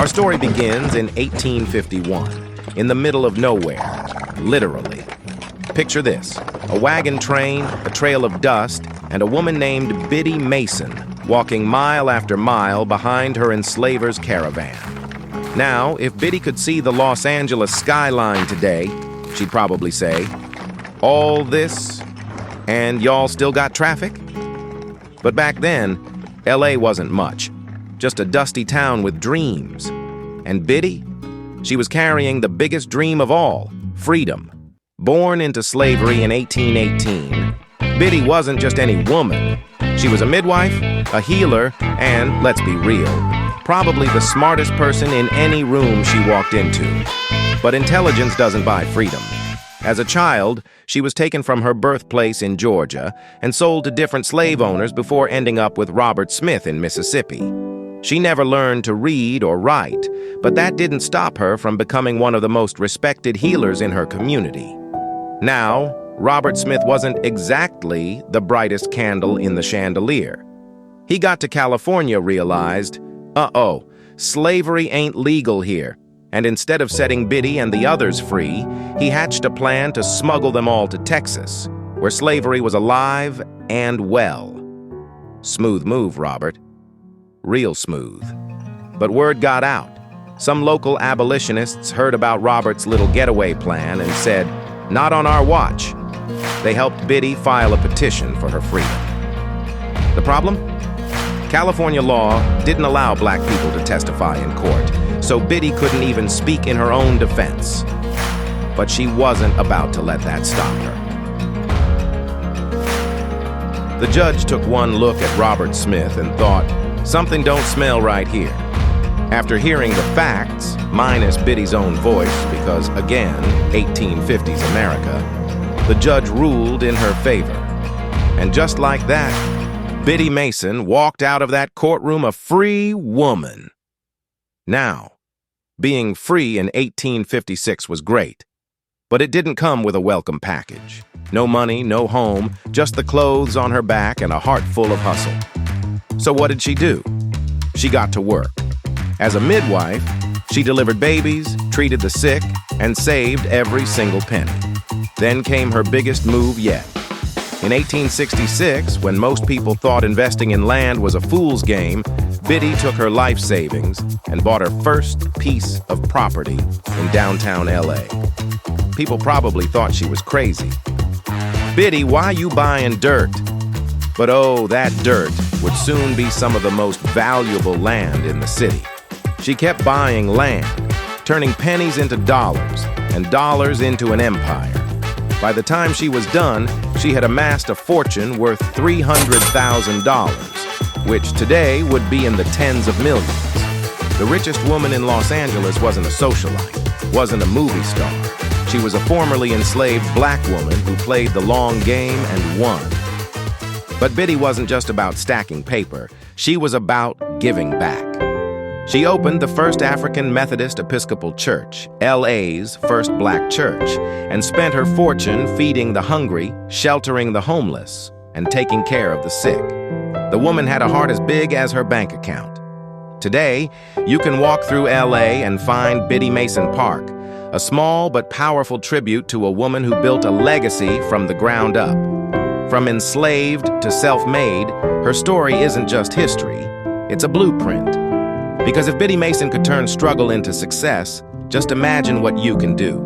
Our story begins in 1851, in the middle of nowhere, literally. Picture this: a wagon train, a trail of dust, and a woman named Biddy Mason walking mile after mile behind her enslaver's caravan. Now, if Biddy could see the Los Angeles skyline today, she'd probably say, "All this, and y'all still got traffic?" But back then, LA wasn't much, just a dusty town with dreams. And Biddy? She was carrying the biggest dream of all, freedom. Born into slavery in 1818, Biddy wasn't just any woman. She was a midwife, a healer, and, let's be real, probably the smartest person in any room she walked into. But intelligence doesn't buy freedom. As a child, she was taken from her birthplace in Georgia and sold to different slave owners before ending up with Robert Smith in Mississippi. She never learned to read or write, but that didn't stop her from becoming one of the most respected healers in her community. Now, Robert Smith wasn't exactly the brightest candle in the chandelier. He got to California, realized, slavery ain't legal here, and instead of setting Biddy and the others free, he hatched a plan to smuggle them all to Texas, where slavery was alive and well. Smooth move, Robert. Real smooth. But word got out. Some local abolitionists heard about Robert's little getaway plan and said, "Not on our watch." They helped Biddy file a petition for her freedom. The problem? California law didn't allow black people to testify in court, so Biddy couldn't even speak in her own defense. But she wasn't about to let that stop her. The judge took one look at Robert Smith and thought, something don't smell right here. After hearing the facts, minus Biddy's own voice, because again, 1850s America, the judge ruled in her favor. And just like that, Biddy Mason walked out of that courtroom a free woman. Now, being free in 1856 was great, but it didn't come with a welcome package. No money, no home, just the clothes on her back and a heart full of hustle. So what did she do? She got to work. As a midwife, she delivered babies, treated the sick, and saved every single penny. Then came her biggest move yet. In 1866, when most people thought investing in land was a fool's game, Biddy took her life savings and bought her first piece of property in downtown LA. People probably thought she was crazy. "Biddy, why you buying dirt?" But oh, that dirt would soon be some of the most valuable land in the city. She kept buying land, turning pennies into dollars and dollars into an empire. By the time she was done, she had amassed a fortune worth $300,000, which today would be in the tens of millions. The richest woman in Los Angeles wasn't a socialite, wasn't a movie star. She was a formerly enslaved black woman who played the long game and won. But Biddy wasn't just about stacking paper. She was about giving back. She opened the First African Methodist Episcopal Church, LA's first black church, and spent her fortune feeding the hungry, sheltering the homeless, and taking care of the sick. The woman had a heart as big as her bank account. Today, you can walk through LA and find Biddy Mason Park, a small but powerful tribute to a woman who built a legacy from the ground up. From enslaved to self-made, her story isn't just history, it's a blueprint. Because if Biddy Mason could turn struggle into success, just imagine what you can do.